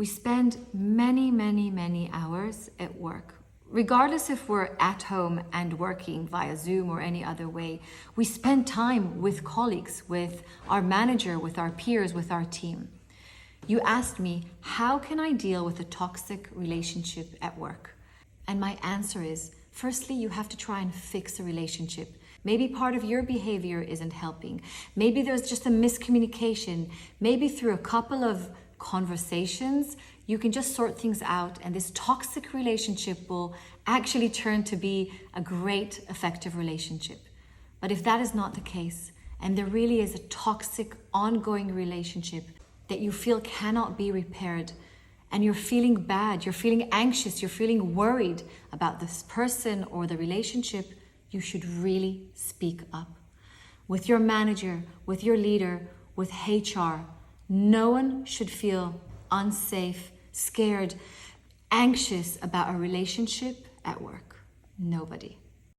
We spend many, many, many hours at work. Regardless if we're at home and working via Zoom or any other way, we spend time with colleagues, with our manager, with our peers, with our team. You asked me, how can I deal with a toxic relationship at work? And my answer is, firstly, you have to try and fix a relationship. Maybe part of your behavior isn't helping. Maybe there's just a miscommunication. Maybe through a couple of conversations, you can just sort things out, and this toxic relationship will actually turn to be a great, effective relationship. But if that is not the case, and there really is a toxic, ongoing relationship that you feel cannot be repaired, and you're feeling bad, you're feeling anxious, you're feeling worried about this person or the relationship, you should really speak up. With your manager, with your leader, with HR, no one should feel unsafe, scared, anxious about a relationship at work. Nobody.